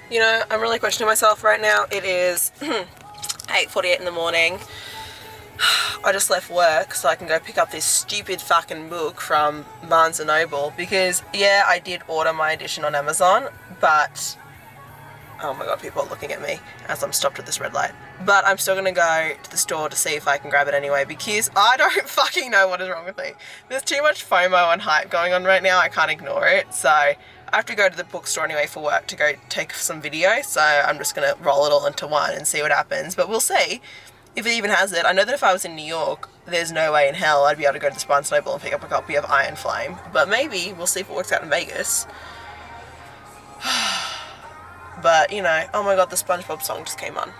You know, I'm really questioning myself right now. It is 8:48 in the morning. I just left work so I can go pick up this stupid fucking book from Barnes & Noble because, yeah, I did order my edition on Amazon, but oh my god, people are looking at me as I'm stopped at this red light. But I'm still gonna go to the store to see if I can grab it anyway because I don't fucking know what is wrong with me. There's too much FOMO and hype going on right now, I can't ignore it. So I have to go to the bookstore anyway for work to go take some video, so I'm just gonna roll it all into one and see what happens. But we'll see if it even has it. I know that if I was in New York, there's no way in hell I'd be able to go to the Barnes & Noble and pick up a copy of Iron Flame. But maybe, we'll see if it works out in Vegas. But, you know, oh my god, the SpongeBob song just came on.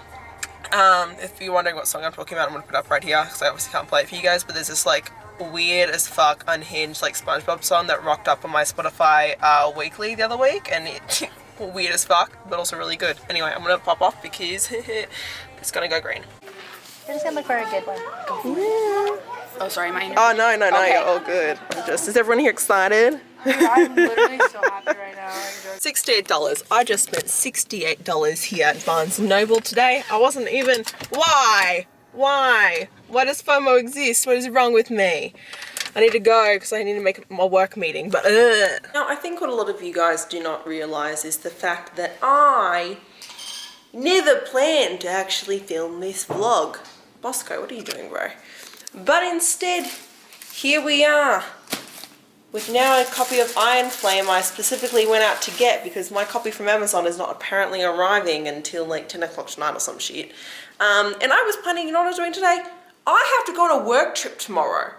If you're wondering what song I'm talking about, I'm going to put it up right here, because I obviously can't play it for you guys, but there's this, like, weird as fuck, unhinged, like, SpongeBob song that rocked up on my Spotify weekly the other week, and it, weird as fuck, but also really good. Anyway, I'm going to pop off because it's going to go green. We're just going to look for a good one. Go for it. Oh, sorry, my Oh, no, okay. You're all good. Is everyone here excited? I'm literally so happy right now. $68. I just spent $68 here at Barnes & Noble today. I wasn't even... Why? Why does FOMO exist? What is wrong with me? I need to go because I need to make my work meeting, but Now, I think what a lot of you guys do not realise is the fact that I never planned to actually film this vlog. Bosco, what are you doing, bro? But instead, here we are. With now a copy of Iron Flame I specifically went out to get because my copy from Amazon is not apparently arriving until like 10 o'clock tonight or some shit. And I was planning, you know what I was doing today? I have to go on a work trip tomorrow.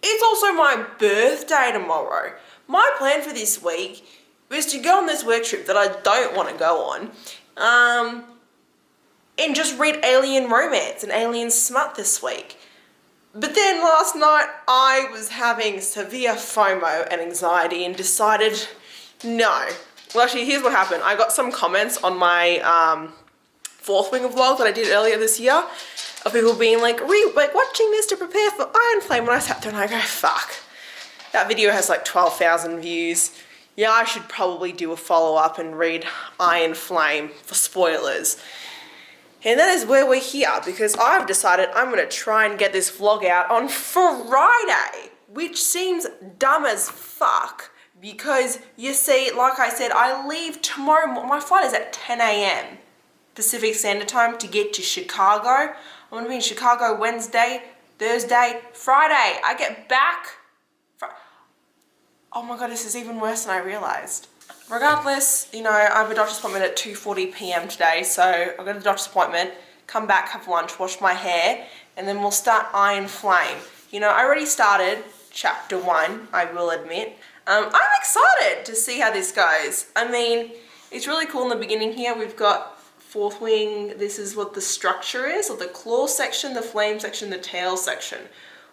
It's also my birthday tomorrow. My plan for this week was to go on this work trip that I don't want to go on and just read alien romance and alien smut this week. But then last night I was having severe FOMO and anxiety and decided no. Well, actually, here's what happened. I got some comments on my fourth wing vlog that I did earlier this year of people being like, watching this to prepare for Iron Flame. When I sat there and I go, fuck, that video has like 12,000 views. Yeah, I should probably do a follow-up and read Iron Flame for spoilers. And that is where we're here because I've decided I'm going to try and get this vlog out on Friday, which seems dumb as fuck because you see, like I said, I leave tomorrow. My flight is at 10 a.m. Pacific Standard Time to get to Chicago. I'm going to be in Chicago Wednesday, Thursday, Friday. I get back. Oh my god, this is even worse than I realized. Regardless, you know, I have a doctor's appointment at 2:40 p.m. today, so I'll go to the doctor's appointment, come back, have lunch, wash my hair, and then we'll start Iron Flame. You know, I already started chapter 1, I will admit. I'm excited to see how this goes. I mean, it's really cool in the beginning here. We've got fourth wing. This is what the structure is, or the claw section, the flame section, the tail section,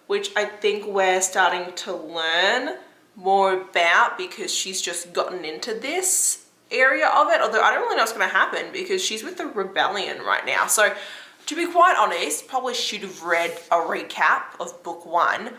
which I think we're starting to learn more about because she's just gotten into this area of it, although I don't really know what's going to happen because she's with the rebellion right now. So to be quite honest, probably should have read a recap of book 1,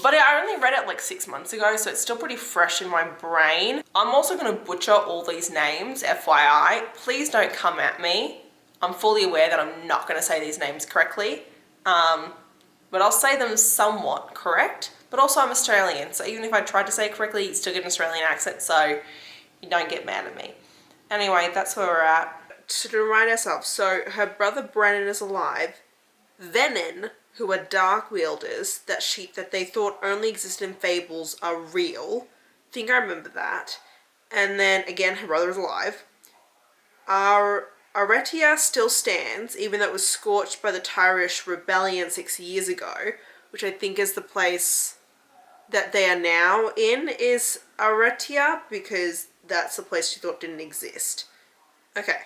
but I only read it like 6 months ago, so it's still pretty fresh in my brain. I'm also going to butcher all these names, FYI. Please don't come at me. I'm fully aware that I'm not going to say these names correctly, but I'll say them somewhat correct. But also I'm Australian, so even if I tried to say it correctly, you'd still get an Australian accent, so you don't get mad at me. Anyway, that's where we're at. To remind ourselves, so her brother Brennan is alive. Venin, who are dark wielders that they thought only existed in fables, are real. I think I remember that. And then again, her brother is alive. Aretia still stands, even though it was scorched by the Tyrish rebellion 6 years ago, which I think is the place that they are now in is Aretia, because that's the place she thought didn't exist. Okay,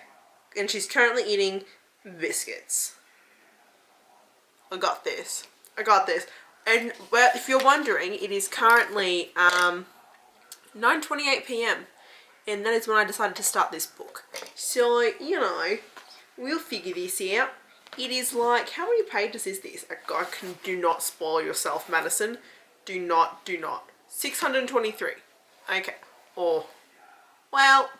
and she's currently eating biscuits. I got this. And well, if you're wondering, it is currently 9:28 p.m. and that is when I decided to start this book. So, you know, we'll figure this out. It is like, how many pages is this? Do not spoil yourself, Madison. Do not. 623. Okay. Or, well,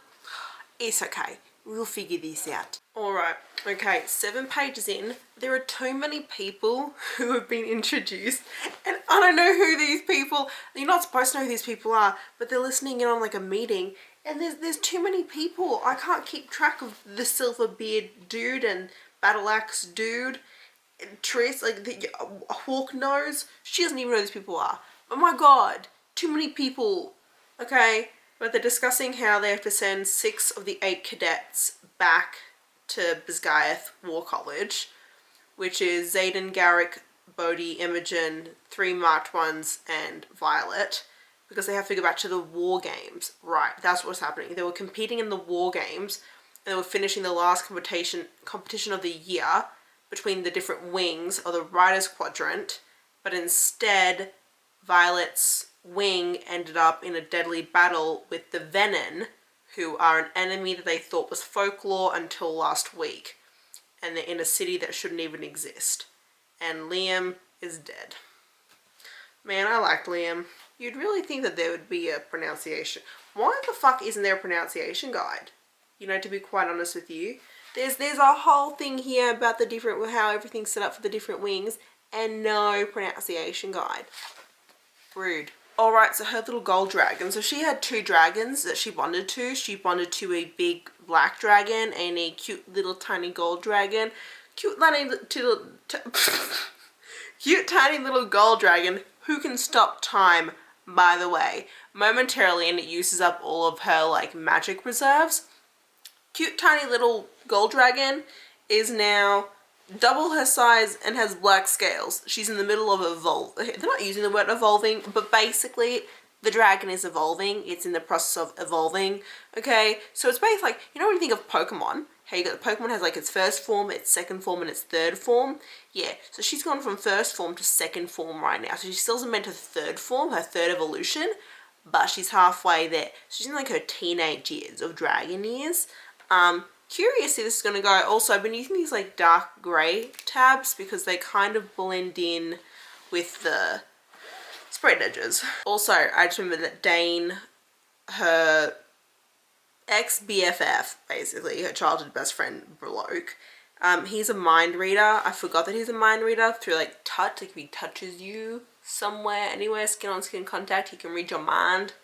it's okay. We'll figure this out. Alright, okay, 7 pages in. There are too many people who have been introduced, and I don't know who these people, you're not supposed to know who these people are, but they're listening in on like a meeting, and there's too many people. I can't keep track of the Silverbeard dude and Battle Axe dude, and Triss, like the Hawk Nose. She doesn't even know who these people are. Oh my god, too many people. Okay, but they're discussing how they have to send 6 of the 8 cadets back to Bisgayeth War College, which is Xaden, Garrick, Bodhi, Imogen, 3 marked ones, and Violet, because they have to go back to the War Games. Right, that's what's happening. They were competing in the War Games, and they were finishing the last competition of the year between the different wings of the Riders Quadrant, but instead Violet's wing ended up in a deadly battle with the Venin, who are an enemy that they thought was folklore until last week, and they're in a city that shouldn't even exist. And Liam is dead. Man, I liked Liam. You'd really think that there would be a pronunciation. Why the fuck isn't there a pronunciation guide? You know, to be quite honest with you. There's a whole thing here about the different, how everything's set up for the different wings, and no pronunciation guide. Rude. Alright, so her little gold dragon. So she had 2 dragons that she bonded to. She bonded to a big black dragon and a cute little tiny gold dragon. Cute tiny little gold dragon who can stop time, by the way, momentarily, and it uses up all of her like magic reserves. Cute tiny little gold dragon is now double her size and has black scales. She's in the middle of evolving. They're not using the word evolving, but basically the dragon is evolving. It's in the process of evolving. Okay, so it's basically like, you know when you think of Pokemon, how you got the Pokemon has like its first form, its second form, and its third form. Yeah, so she's gone from first form to second form right now. So she still hasn't been to third form, her third evolution, but she's halfway there. So she's in like her teenage years of dragon years. Curious if this is going to go. Also, I've been using these like dark grey tabs because they kind of blend in with the sprayed edges. Also, I just remember that Dane, her ex-BFF, basically, her childhood best friend bloke, he's a mind reader. I forgot that he's a mind reader through like touch. Like if he touches you somewhere, anywhere, skin on skin contact, he can read your mind.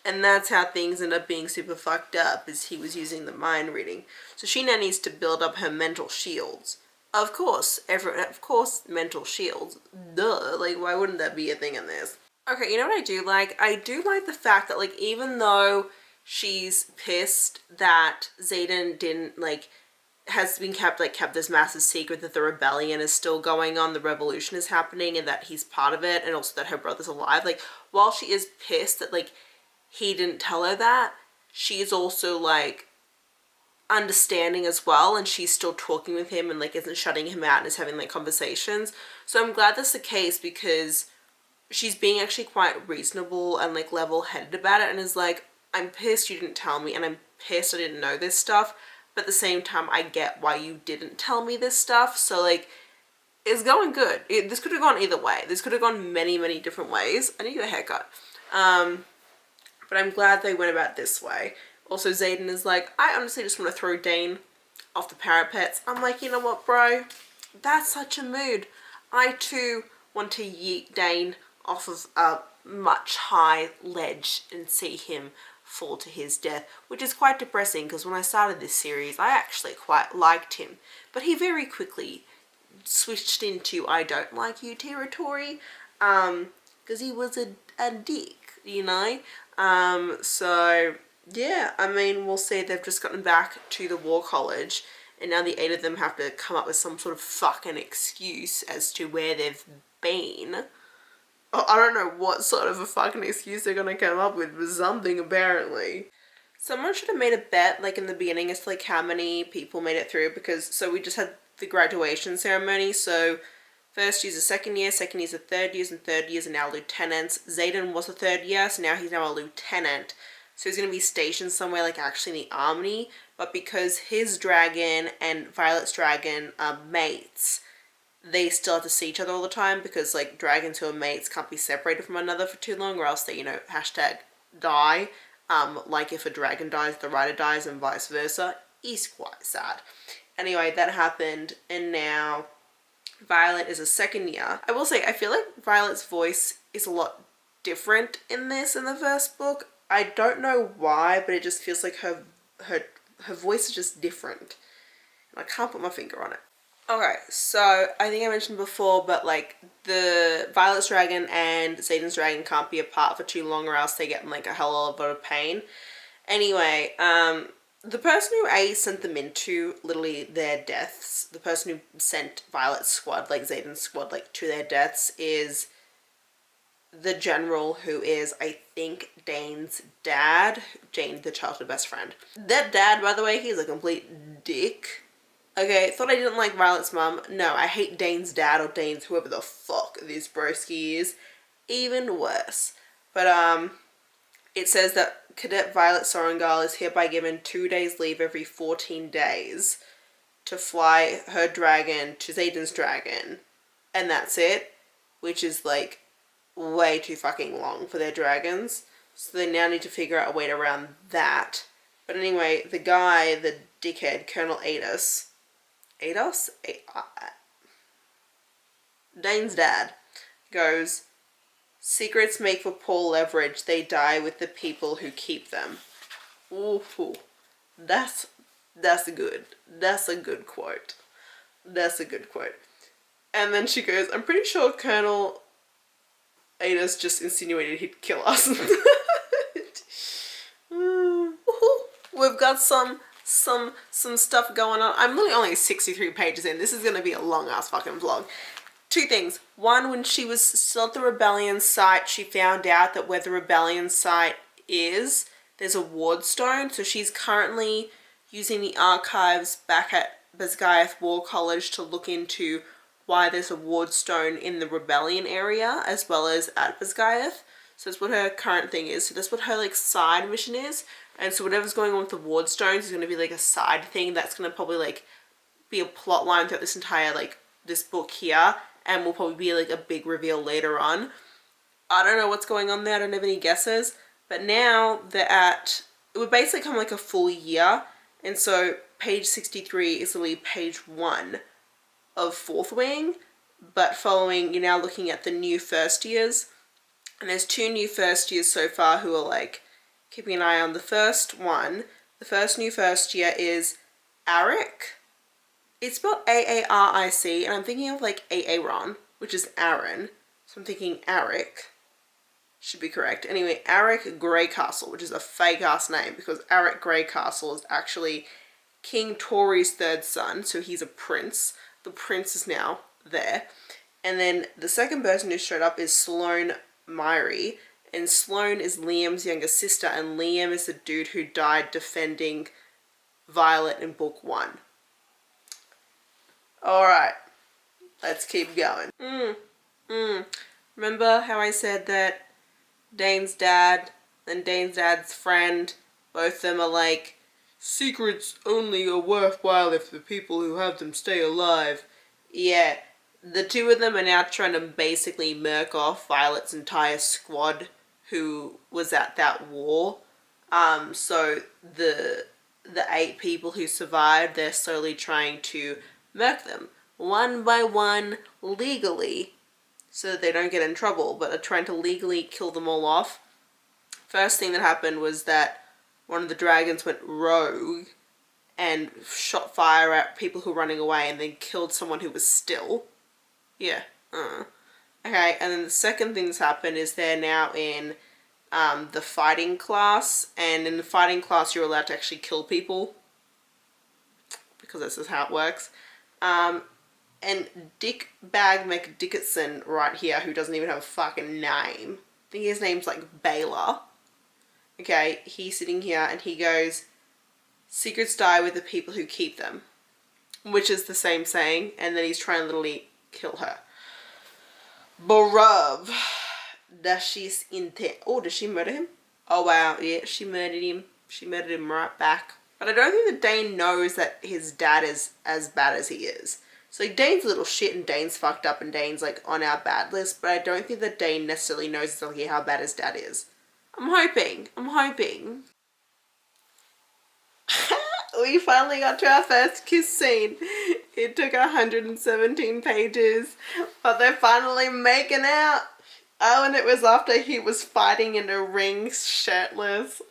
And that's how things end up being super fucked up, is he was using the mind reading. So she now needs to build up her mental shields. Of course, mental shields. Duh, like why wouldn't that be a thing in this? Okay, you know what I do like? I do like the fact that like even though she's pissed that Xaden didn't like, has been kept this massive secret that the rebellion is still going on, the revolution is happening, and that he's part of it, and also that her brother's alive. Like while she is pissed that like he didn't tell her that, she's also like understanding as well, and she's still talking with him and like isn't shutting him out and is having like conversations. So I'm glad that's the case, because she's being actually quite reasonable and like level-headed about it, and is like, I'm pissed you didn't tell me, and I'm pissed I didn't know this stuff, but at the same time I get why you didn't tell me this stuff. So like it's going good. This could have gone either way. This could have gone many different ways. I need to get a haircut. But I'm glad they went about this way. Also, Xaden is like, I honestly just want to throw Dane off the parapets. I'm like, you know what, bro? That's such a mood. I too want to yeet Dane off of a much high ledge and see him fall to his death, which is quite depressing because when I started this series, I actually quite liked him. But he very quickly switched into I don't like you territory, because he was a dick, you know? So yeah, I mean, we'll see. They've just gotten back to the War College, and now the 8 of them have to come up with some sort of fucking excuse as to where they've been. Oh, I don't know what sort of a fucking excuse they're gonna come up with, but something apparently. Someone should have made a bet, like in the beginning, as to like how many people made it through, because so we just had the graduation ceremony, so first year's a second year's a third year's, and third years are now lieutenants. Xaden was a third year, so now he's now a lieutenant. So he's going to be stationed somewhere like actually in the army, but because his dragon and Violet's dragon are mates, they still have to see each other all the time, because like dragons who are mates can't be separated from one another for too long, or else they, you know, hashtag die. Like if a dragon dies, the rider dies, and vice versa. is quite sad. Anyway, that happened, and now Violet is a second year. I will say, I feel like Violet's voice is a lot different in this in the first book. I don't know why, but it just feels like her voice is just different. I can't put my finger on it. Okay, so I think I mentioned before, but like the Violet's dragon and ᴛᴏᴛᴏ's dragon can't be apart for too long or else they get in like a hell of a lot of pain. Anyway, the person who sent them into literally their deaths, the person who sent Violet's squad, like ᴛᴛ's squad, like to their deaths is the general who is, I think, Dane's dad. Jane, the childhood best friend. That dad, by the way, he's a complete dick. Okay, thought I didn't like Violet's mum. No, I hate Dane's dad or Dane's whoever the fuck this broski is. Even worse. But, it says that Cadet Violet Sorrengal is hereby given 2 days leave every 14 days to fly her dragon to ᴛᴛ's dragon. And that's it. Which is, like, way too fucking long for their dragons. So they now need to figure out a way around that. But anyway, the guy, the dickhead, Colonel ɪİrsᴛᴏᴏ, Dane's dad, goes, secrets make for poor leverage, they die with the people who keep them. Ooh, that's good. That's a good quote. That's a good quote. And then she goes, I'm pretty sure Colonel ɪİrsᴛᴏ just insinuated he'd kill us. We've got some stuff going on. I'm literally only 63 pages in. This is going to be a long ass fucking vlog. Two things. One, when she was still at the rebellion site, she found out that where the rebellion site is, there's a ward stone. So she's currently using the archives back at Basgiath War College to look into why there's a ward stone in the rebellion area as well as at Basgiath. So that's what her current thing is. So that's what her like side mission is. And so whatever's going on with the ward stones is going to be like a side thing that's going to probably like be a plot line throughout this entire like this book here, and will probably be like a big reveal later on. I don't know what's going on there. I don't have any guesses. But now they're at, it would basically come like a full year. And so page 63 is literally page 1 of Fourth Wing, but following, you're now looking at the new first years, and there's 2 new first years so far who are like keeping an eye on the first one. The first new first year is Aric. It's spelled A-A-R-I-C, and I'm thinking of like Aaron, which is Aaron, so I'm thinking Aric should be correct. Anyway, Aric Greycastle, which is a fake ass name because Aric Greycastle is actually King Tori's 3rd son, so he's a prince. The prince is now there. And then the second person who showed up is Sloane Myrie. And Sloane is Liam's younger sister. And Liam is the dude who died defending Violet in book 1. Alright. Let's keep going. Remember how I said that Dane's dad and Dane's dad's friend, both of them are like, secrets only are worthwhile if the people who have them stay alive. Yeah, the 2 of them are now trying to basically murk off Violet's entire squad who was at that war. So the 8 people who survived, they're slowly trying to murk them one by one legally so that they don't get in trouble, but are trying to legally kill them all off. First thing that happened was that one of the dragons went rogue and shot fire at people who were running away and then killed someone who was still. Yeah. Okay, and then the second thing that's happened is they're now in the fighting class, and in the fighting class you're allowed to actually kill people because this is how it works. And Dick Bag McDickerson right here, who doesn't even have a fucking name. I think his name's like Baylor. Okay, he's sitting here and he goes, secrets die with the people who keep them. Which is the same saying, and then he's trying to literally kill her. Bruv. Does she intend... Oh, did she murder him? Oh wow, yeah, she murdered him. She murdered him right back. But I don't think that Dane knows that his dad is as bad as he is. So like, Dane's a little shit and Dane's fucked up and Dane's like on our bad list, but I don't think that Dane necessarily knows exactly how bad his dad is. I'm hoping. we finally got to our first kiss scene. It took 117 pages, but they're finally making out. Oh, and it was after he was fighting in a ring shirtless.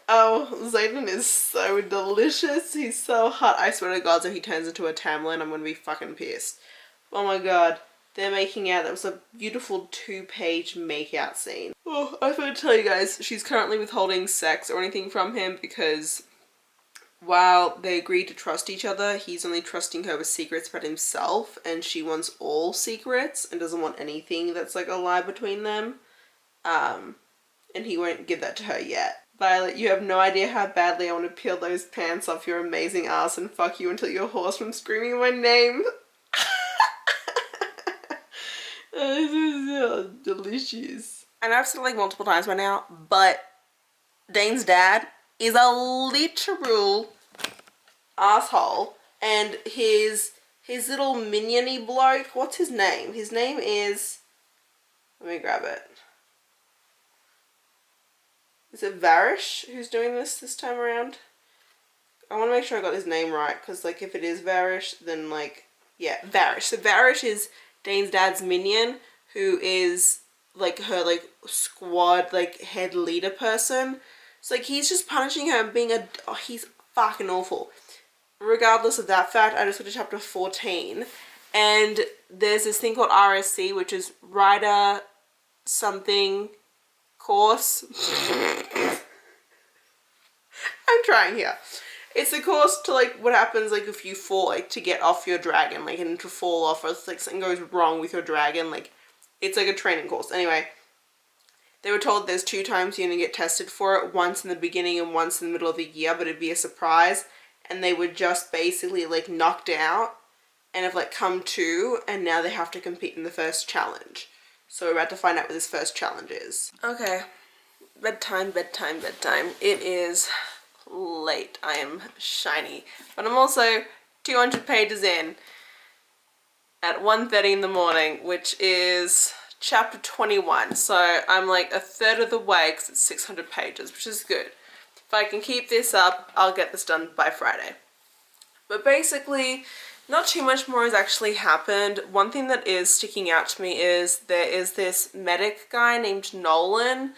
Oh, Xaden is so delicious. He's so hot. I swear to God, if he turns into a Tamlin, I'm gonna be fucking pissed. Oh my God. They're making out. That was a beautiful 2-page make-out scene. Oh, I forgot to tell you guys, she's currently withholding sex or anything from him because while they agreed to trust each other, he's only trusting her with secrets about himself, and she wants all secrets and doesn't want anything that's like a lie between them. And he won't give that to her yet. Violet, you have no idea how badly I want to peel those pants off your amazing ass and fuck you until you're hoarse from screaming my name. This is so delicious. I know I've said it like multiple times by now, but Dane's dad is a literal asshole, and his little minion-y bloke, what's his name? His name is, let me grab it. Is it Varish who's doing this time around? I want to make sure I got his name right, because like if it is Varish, then like, yeah, Varish. So Varish is Dane's dad's minion, who is like her like squad like head leader person. So like he's just punishing her and being he's fucking awful. Regardless of that fact, I just got to chapter 14, and there's this thing called RSC, which is Rider something course. I'm trying here. It's a course to like what happens like if you fall, like to get off your dragon, like and to fall off, or if like something goes wrong with your dragon, like it's like a training course. Anyway, they were told there's 2 times you're gonna get tested for it, once in the beginning and once in the middle of the year, but it'd be a surprise, and they were just basically like knocked out and have like come to, and now they have to compete in the first challenge. So we're about to find out what this first challenge is. Okay, bedtime. It is late. I am shiny, but I'm also 200 pages in at 1:30 in the morning, which is chapter 21. So I'm like a third of the way because it's 600 pages, which is good. If I can keep this up, I'll get this done by Friday. But basically, not too much more has actually happened. One thing that is sticking out to me is there is this medic guy named Nolan,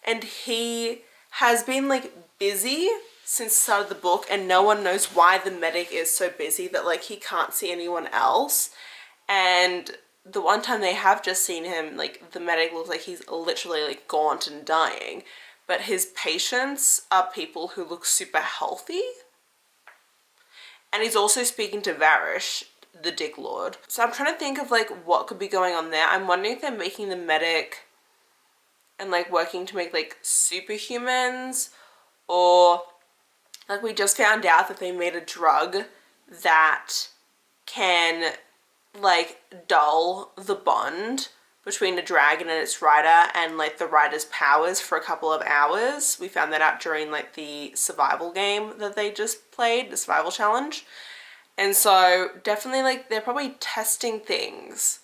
and he has been like busy since the start of the book, and no one knows why the medic is so busy that like he can't see anyone else. And the one time they have just seen him, like the medic looks like he's literally like gaunt and dying, but his patients are people who look super healthy. And he's also speaking to Varish, the Dick Lord. So I'm trying to think of like what could be going on there. I'm wondering if they're making the medic and like working to make like superhumans, or like we just found out that they made a drug that can like dull the bond between a dragon and its rider and like the rider's powers for a couple of hours. We found that out during like the survival game that they just played, the survival challenge. And so definitely like they're probably testing things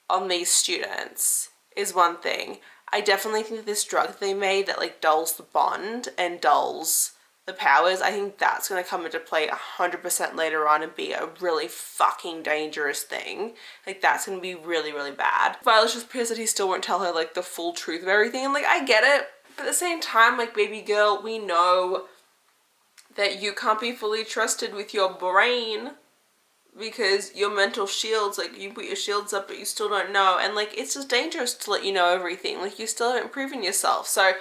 on these students is one thing. I definitely think that this drug they made that like dulls the bond and dulls the powers, I think that's going to come into play 100% later on and be a really fucking dangerous thing. Like that's going to be really, really bad. Violet's just pissed that he still won't tell her like the full truth of everything, and like I get it, but at the same time, like baby girl, we know that you can't be fully trusted with your brain because your mental shields, like you put your shields up but you still don't know, and like it's just dangerous to let you know everything. Like you still haven't proven yourself. So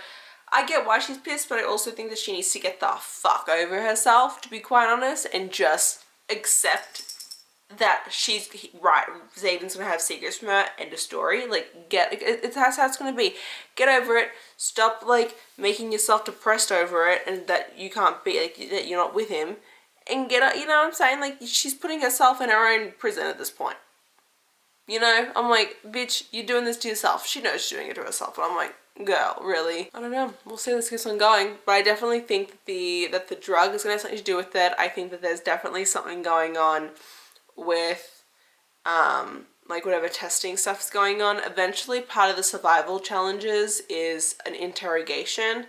I get why she's pissed, but I also think that she needs to get the fuck over herself, to be quite honest, and just accept that she's right. Xaden's gonna have secrets from her. End of story. Like that's how it's gonna be. Get over it. Stop like making yourself depressed over it, and that you can't be like that you're not with him, and get it. You know what I'm saying? Like she's putting herself in her own prison at this point. You know, I'm like, bitch, you're doing this to yourself. She knows she's doing it to herself, but I'm like, girl, really? I don't know. We'll see how this keeps on going. But I definitely think that the drug is going to have something to do with it. I think that there's definitely something going on with, like whatever testing stuff's going on. Eventually, part of the survival challenges is an interrogation.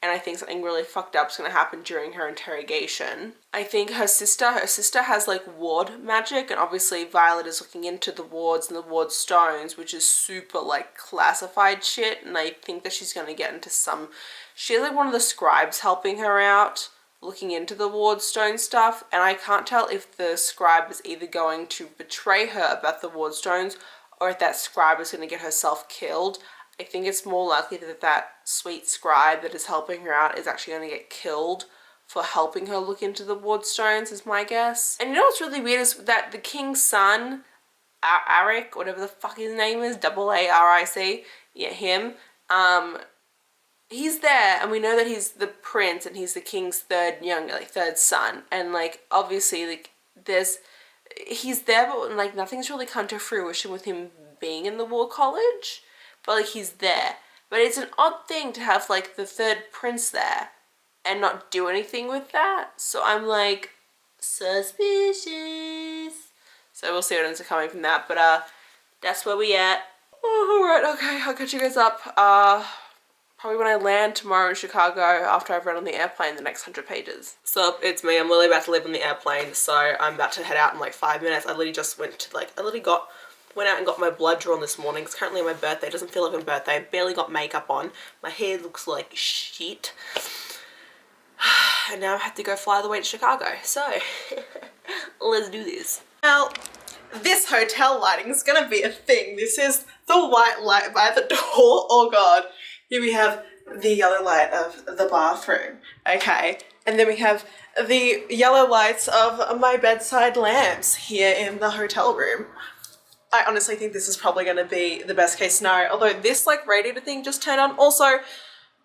and I think something really fucked up is going to happen during her interrogation. I think her sister has like ward magic, and obviously Violet is looking into the wards and the ward stones, which is super like classified shit, and I think that she's going to get into some, she's like one of the scribes helping her out looking into the ward stone stuff, and I can't tell if the scribe is either going to betray her about the ward stones or if that scribe is going to get herself killed. I think it's more likely that that sweet scribe that is helping her out is actually going to get killed for helping her look into the ward stones, is my guess. And you know what's really weird is that the king's son, Aric, whatever the fuck his name is, Aric, yeah, him, he's there, and we know that he's the prince and he's the king's third son, and like obviously like he's there, but like nothing's really come to fruition with him being in the war college. But like he's there. But it's an odd thing to have like the third prince there and not do anything with that. So I'm like, suspicious. So we'll see what ends up coming from that. But that's where we at. Oh, alright, okay, I'll catch you guys up. Probably when I land tomorrow in Chicago after I've read on the airplane the next 100 pages. So it's me, I'm literally about to leave on the airplane, so I'm about to head out in like 5 minutes. I literally just went out and got my blood drawn this morning. It's currently my birthday. It doesn't feel like a birthday. I barely got makeup on. My hair looks like shit. And now I have to go fly all the way to Chicago. So, let's do this. Now, this hotel lighting is going to be a thing. This is the white light by the door. Oh god. Here we have the yellow light of the bathroom. Okay. And then we have the yellow lights of my bedside lamps here in the hotel room. I honestly think this is probably going to be the best case scenario, although this like radiator thing just turned on. Also,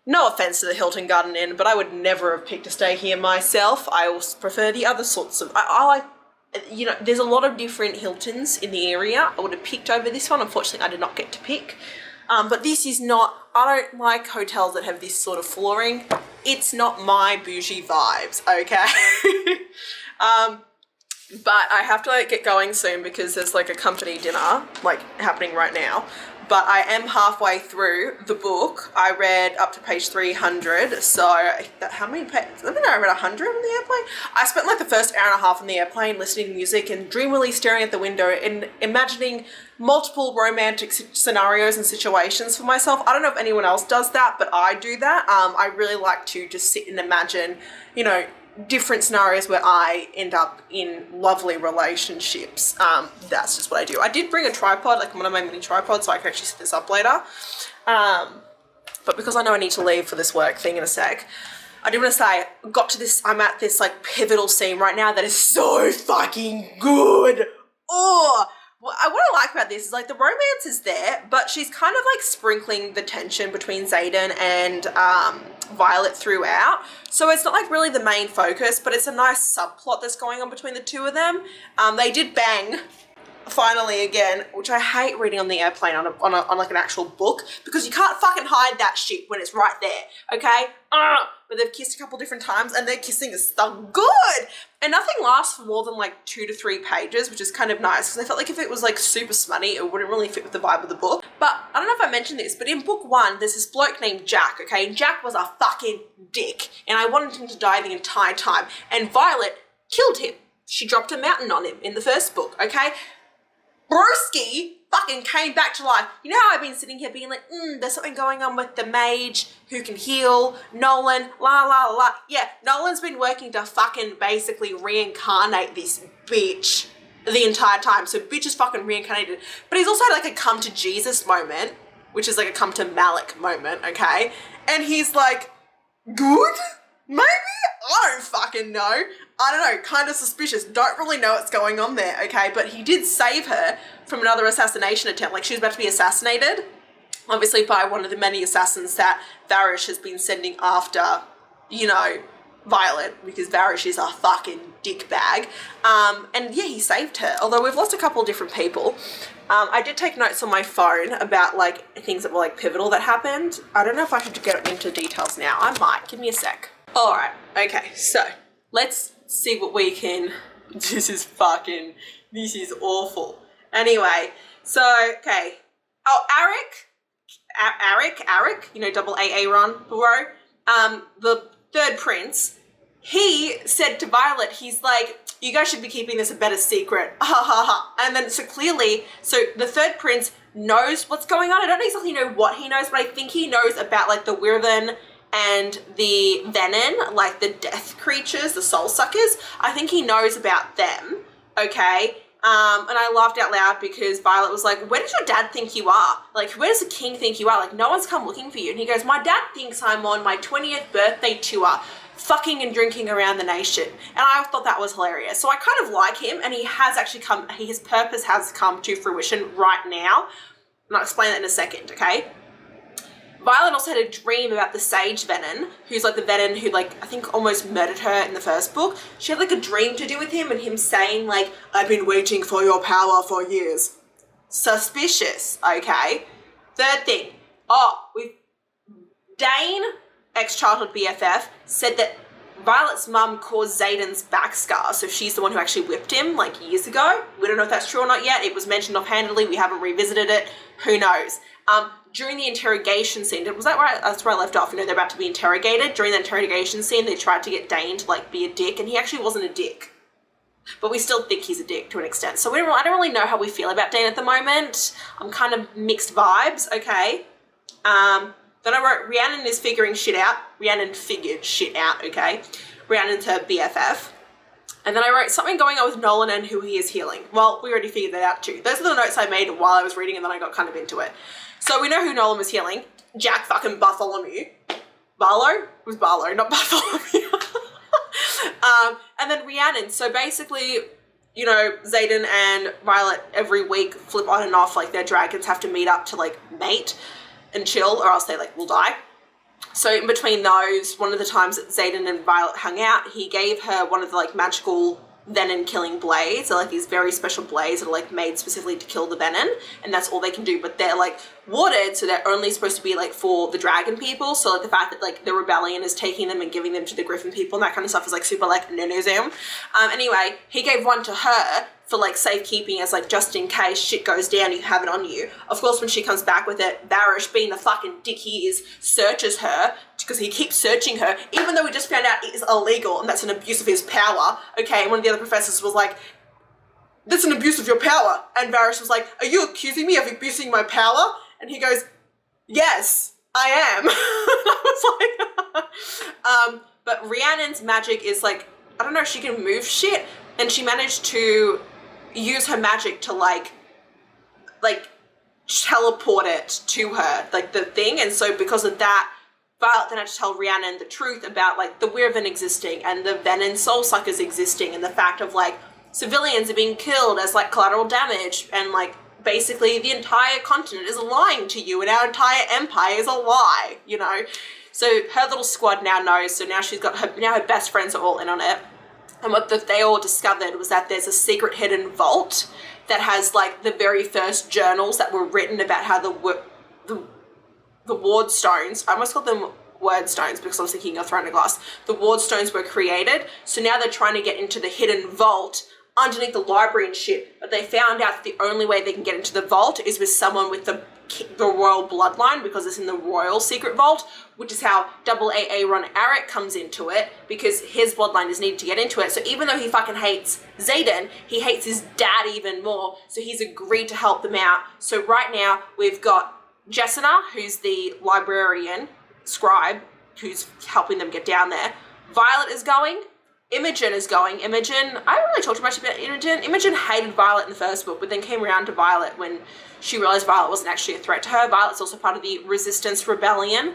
no offense to the Hilton Garden Inn, but I would never have picked to stay here myself. I also prefer the other sorts of, I like, you know, there's a lot of different Hiltons in the area. I would have picked over this one. Unfortunately, I did not get to pick. But this is not, I don't like hotels that have this sort of flooring. It's not my bougie vibes, okay? But I have to like get going soon because there's like a company dinner like happening right now. But I am halfway through the book. I read up to page 300. So how many pages? I think I read 100 on the airplane. I spent like the first hour and a half on the airplane listening to music and dreamily staring at the window and imagining multiple romantic scenarios and situations for myself. I don't know if anyone else does that, but I do that. I really like to just sit and imagine, you know, different scenarios where I end up in lovely relationships. That's just what I do. I did bring a tripod, like one of my mini tripods, so I can actually set this up later. But because I know I need to leave for this work thing in a sec, I do want to say, I'm at this like pivotal scene right now that is so fucking good. Oh, what I like about this is like the romance is there, but she's kind of like sprinkling the tension between Xaden and Violet throughout. So it's not like really the main focus, but it's a nice subplot that's going on between the two of them. They did bang finally again, which I hate reading on the airplane on like an actual book because you can't fucking hide that shit when it's right there, okay? But they've kissed a couple different times and their kissing is so good. And nothing lasts for more than like 2 to 3 pages, which is kind of nice because I felt like if it was like super smutty, it wouldn't really fit with the vibe of the book. But I don't know if I mentioned this, but in book 1, there's this bloke named Jack, okay? And Jack was a fucking dick and I wanted him to die the entire time. And Violet killed him. She dropped a mountain on him in the first book, okay? Broski fucking came back to life. You know how I've been sitting here being like, there's something going on with the mage who can heal, Nolan, la la la. Yeah, Nolan's been working to fucking basically reincarnate this bitch the entire time. So bitch is fucking reincarnated. But he's also had like a come to Jesus moment, which is like a come to Malik moment, okay? And he's like, good? Maybe? I don't fucking know. I don't know, kind of suspicious. Don't really know what's going on there, okay? But he did save her from another assassination attempt. Like, she was about to be assassinated, obviously by one of the many assassins that Varish has been sending after, you know, Violet, because Varish is a fucking dickbag. And yeah, he saved her. Although we've lost a couple of different people. I did take notes on my phone about, like, things that were, like, pivotal that happened. I don't know if I should get into details now. I might. Give me a sec. All right. Okay, so let's see what we can. This is awful. Anyway, so, okay. Oh, Aric, you know, double A Aaron, bro. the third prince, he said to Violet, he's like, you guys should be keeping this a better secret. Ha ha ha. And then so clearly, so the third prince knows what's going on. I don't exactly know what he knows, but I think he knows about like the ᴛɪδᴛ and the venin, like the death creatures, the soul suckers. I think he knows about them. Okay. And I laughed out loud because Violet was like, where does your dad think you are? Like, where does the king think you are? Like, no one's come looking for you. And he goes, my dad thinks I'm on my 20th birthday tour, fucking and drinking around the nation. And I thought that was hilarious. So I kind of like him, and he has actually come, his purpose has come to fruition right now. And I'll explain that in a second, okay? Violet also had a dream about the sage venin, who's like the venin who like, I think almost murdered her in the first book. She had like a dream to do with him and him saying like, I've been waiting for your power for years. Suspicious, okay? Third thing, Dane, ex-childhood BFF, said that Violet's mum caused Xaden's back scar, so she's the one who actually whipped him like years ago. We don't know if that's true or not yet. It was mentioned offhandedly. We haven't revisited it. Who knows? During the interrogation scene, that's where I left off. You know, they're about to be interrogated. During the interrogation scene, they tried to get Dane to like be a dick, and he actually wasn't a dick. But we still think he's a dick to an extent. So I don't really know how we feel about Dane at the moment. I'm kind of mixed vibes, okay? Then I wrote, Rhiannon is figuring shit out. Rhiannon figured shit out, okay? Rhiannon's her BFF. And then I wrote something going on with Nolan and who he is healing. Well, we already figured that out too. Those are the notes I made while I was reading, and then I got kind of into it. So we know who Nolan was healing. Jack fucking Bartholomew. Barlow? It was Barlow, not Bartholomew. And then Rhiannon. So basically, you know, Xaden and Violet every week flip on and off, like their dragons have to meet up to like mate and chill, or else they like will die. So in between those, one of the times that Xaden and Violet hung out, he gave her one of the like magical venin killing blades. They're like these very special blades that are like made specifically to kill the venin, and that's all they can do, but they're like warded, so they're only supposed to be like for the dragon people. So like the fact that like the rebellion is taking them and giving them to the griffin people and that kind of stuff is like super like no-no-zoom. Anyway, he gave one to her for like safekeeping, as like just in case shit goes down, you have it on you. Of course, when she comes back with it, Barish, being the fucking dick he is, searches her because he keeps searching her, even though we just found out it is illegal and that's an abuse of his power. Okay, and one of the other professors was like, that's an abuse of your power. And Barish was like, are you accusing me of abusing my power? And he goes, yes, I am. I was like, but Rhiannon's magic is like, I don't know, she can move shit, and she managed to use her magic to like teleport it to her, like the thing. And so because of that, Violet then had to tell Rhiannon the truth about like the ᴛɪδᴛ existing and the venin soul suckers existing, and the fact of like civilians are being killed as like collateral damage, and like basically the entire continent is lying to you and our entire empire is a lie, you know. So her little squad now knows, so now she's got her best friends are all in on it. And what they all discovered was that there's a secret hidden vault that has like the very first journals that were written about how the ward stones, I almost called them word stones because I was thinking of throwing a glass, the ward stones were created. So now they're trying to get into the hidden vault underneath the library and shit, but they found out that the only way they can get into the vault is with someone with the royal bloodline, because it's in the royal secret vault, which is how AA Ron Arryn comes into it, because his bloodline is needed to get into it. So even though he fucking hates Xaden, he hates his dad even more, so he's agreed to help them out. So right now we've got Jessina, who's the librarian scribe, who's helping them get down there. Violet is going. Imogen is going. Imogen, I haven't really talked much about Imogen. Imogen hated Violet in the first book, but then came around to Violet when she realized Violet wasn't actually a threat to her. Violet's also part of the Resistance Rebellion.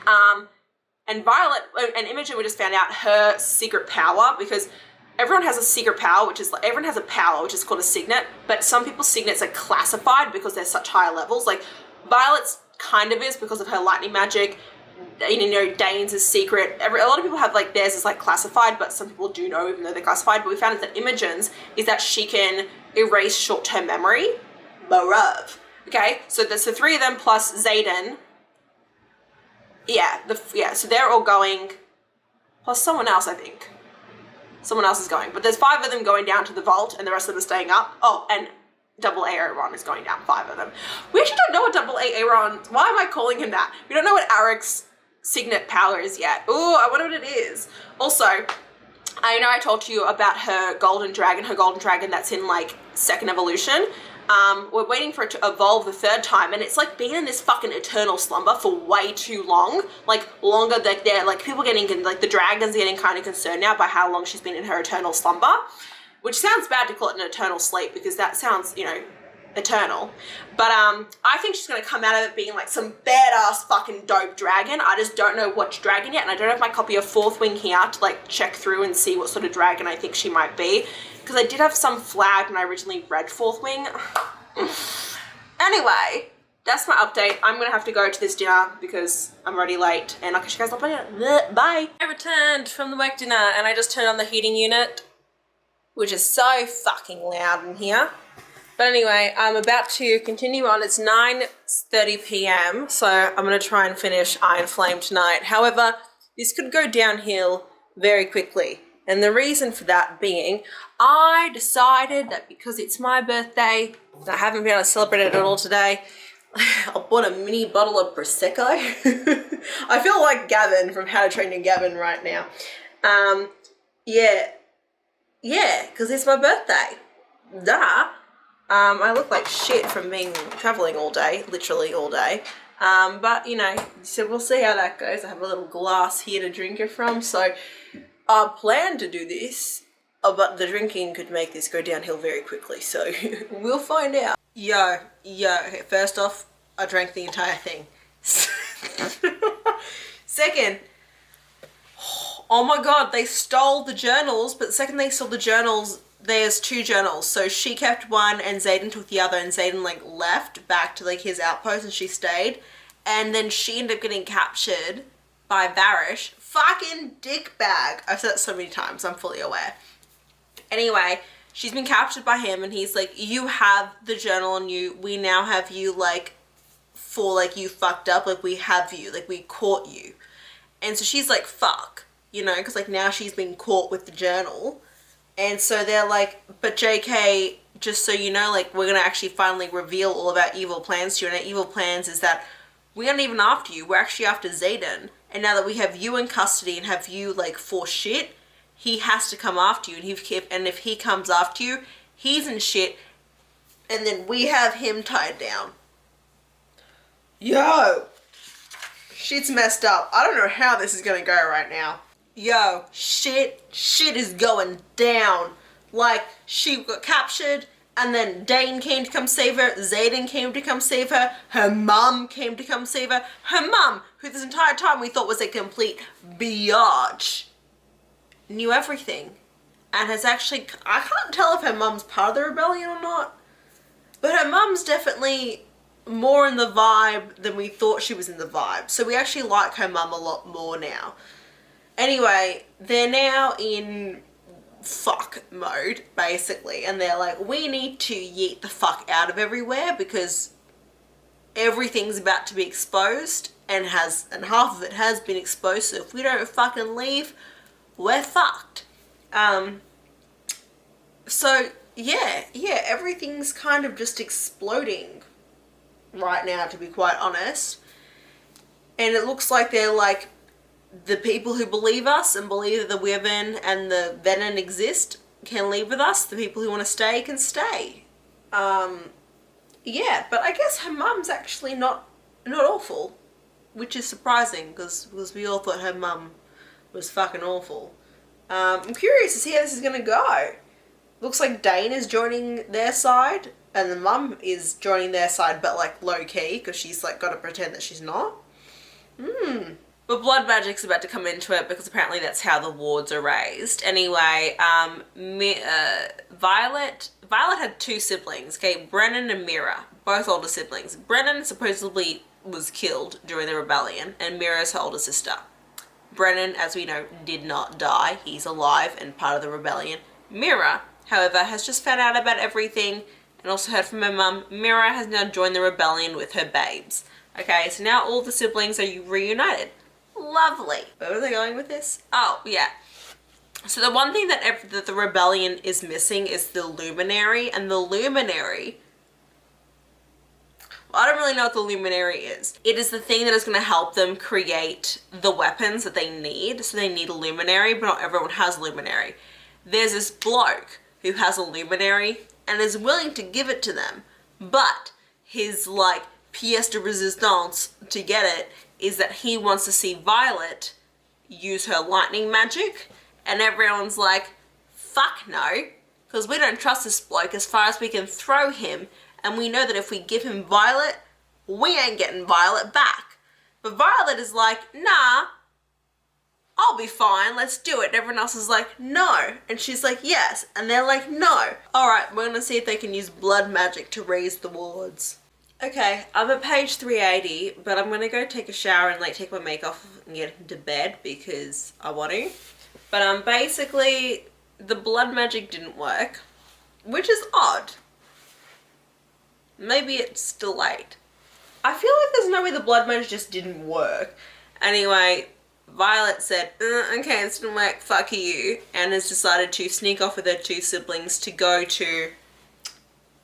And Violet and Imogen, we just found out her secret power, because everyone has a secret power, which is like, everyone has a power, which is called a signet, but some people's signets are classified because they're such higher levels. Like Violet's kind of is because of her lightning magic. You know, Dane's is secret. A lot of people have like theirs is like classified, but some people do know even though they're classified. But we found that Imogen's is that she can erase short-term memory. Barav. Okay, so there's the three of them plus Xaden. So they're all going, plus someone else, I think. Someone else is going, but there's 5 of them going down to the vault, and the rest of them are staying up. Oh, and AA Ron is going down, 5 of them. We actually don't know what AA Ron, why am I calling him that? We don't know what Arryn's signet powers yet. Oh, I wonder what it is. Also, I know I told you about her golden dragon that's in like second evolution. We're waiting for it to evolve the third time, and it's like been in this fucking eternal slumber for way too long, like longer than they're like people getting like the dragon's getting kind of concerned now by how long she's been in her eternal slumber, which sounds bad to call it an eternal sleep because that sounds, you know, eternal. But I think she's gonna come out of it being like some badass fucking dope dragon. I just don't know which dragon yet, and I don't have my copy of Fourth Wing here to like check through and see what sort of dragon I think she might be, because I did have some flagged when I originally read Fourth Wing. Anyway, that's my update. I'm gonna have to go to this dinner because I'm already late, and I'll catch you guys later. Bye. I returned from the work dinner and I just turned on the heating unit, which is so fucking loud in here. But anyway, I'm about to continue on. It's 9:30 p.m. so I'm going to try and finish Iron Flame tonight. However, this could go downhill very quickly. And the reason for that being, I decided that because it's my birthday, and I haven't been able to celebrate it at all today, I bought a mini bottle of Prosecco. I feel like Gavin from How to Train Your Gavin right now. Yeah, because it's my birthday. Duh. I look like shit from traveling all day, literally all day. But you know, so we'll see how that goes. I have a little glass here to drink it from. So I plan to do this, but the drinking could make this go downhill very quickly. So we'll find out. Yo. Okay, first off, I drank the entire thing. Second, oh my God, they stole the journals. But the second they stole the journals, there's two journals. So she kept one and Xaden took the other, and Xaden like left back to like his outpost and she stayed. And then she ended up getting captured by Varish. Fucking dickbag. I've said that so many times, I'm fully aware. Anyway, she's been captured by him and he's like, you have the journal and we now have you like for like you fucked up, like we have you, like we caught you. And so she's like, fuck, you know, because like now she's been caught with the journal. And so they're like, but JK, just so you know, like we're going to actually finally reveal all of our evil plans to you. And our evil plans is that we aren't even after you. We're actually after Xaden. And now that we have you in custody and have you like for shit, he has to come after you. And if he comes after you, he's in shit. And then we have him tied down. Yo. Shit's messed up. I don't know how this is going to go right now. Yo, shit is going down. Like, she got captured, and then Dane came to come save her, Xaden came to come save her, her mum came to come save her. Her mum, who this entire time we thought was a complete biatch, knew everything. And has actually, I can't tell if her mum's part of the rebellion or not, but her mum's definitely more in the vibe than we thought she was in the vibe. So we actually like her mum a lot more now. Anyway, they're now in fuck mode, basically. And they're like, we need to yeet the fuck out of everywhere because everything's about to be exposed and half of it has been exposed. So if we don't fucking leave, we're fucked. So yeah, everything's kind of just exploding right now, to be quite honest. And it looks like they're like, the people who believe us and believe that the women and the venom exist can leave with us. The people who want to stay can stay. Yeah, but I guess her mum's actually not awful, which is surprising because we all thought her mum was fucking awful. I'm curious to see how this is going to go. Looks like Dane is joining their side and the mum is joining their side, but like low key because she's like got to pretend that she's not. But blood magic's about to come into it because apparently that's how the wards are raised. Anyway, Violet had two siblings, okay, Brennan and Mira, both older siblings. Brennan supposedly was killed during the rebellion, and Mira's her older sister. Brennan, as we know, did not die. He's alive and part of the rebellion. Mira, however, has just found out about everything and also heard from her mum. Mira has now joined the rebellion with her babes. Okay, so now all the siblings are reunited. Lovely. Where were they going with this? Oh, yeah. So the one thing that the rebellion is missing is the luminary, and the luminary, I don't really know what the luminary is. It is the thing that is going to help them create the weapons that they need. So they need a luminary, but not everyone has a luminary. There's this bloke who has a luminary and is willing to give it to them. But his like pièce de résistance to get it is that he wants to see Violet use her lightning magic. And everyone's like, fuck no, because we don't trust this bloke as far as we can throw him. And we know that if we give him Violet, we ain't getting Violet back. But Violet is like, nah, I'll be fine, let's do it. And everyone else is like, no. And she's like, yes. And they're like, no. All right, we're gonna see if they can use blood magic to raise the wards. Okay, I'm at page 380, but I'm gonna go take a shower and like take my makeup off and get into bed because I want to. But basically, the blood magic didn't work, which is odd. Maybe it's delayed. I feel like there's no way the blood magic just didn't work. Anyway, Violet said, okay, it didn't work, fuck you, and has decided to sneak off with her two siblings to go to,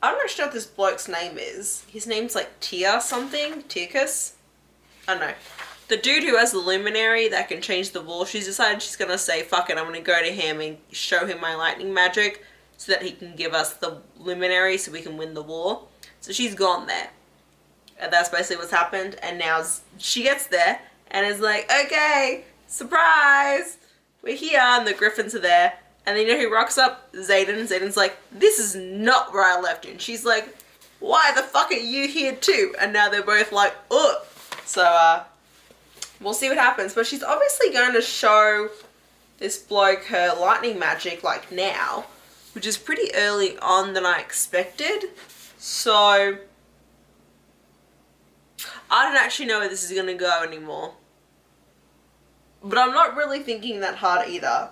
I'm not sure what this bloke's name is. His name's like Tia something, Tirkus? I don't know. The dude who has the luminary that can change the wall, she's decided she's gonna say, fuck it, I'm gonna go to him and show him my lightning magic so that he can give us the luminary so we can win the war. So she's gone there. And that's basically what's happened. And now she gets there and is like, okay, surprise, we're here. And the Griffins are there. And then you know who rocks up? Xaden. Xaden's like, this is not where I left you. And she's like, why the fuck are you here too? And now they're both like, ugh. So, we'll see what happens. But she's obviously going to show this bloke her lightning magic like now, which is pretty early on than I expected. So I don't actually know where this is going to go anymore. But I'm not really thinking that hard either.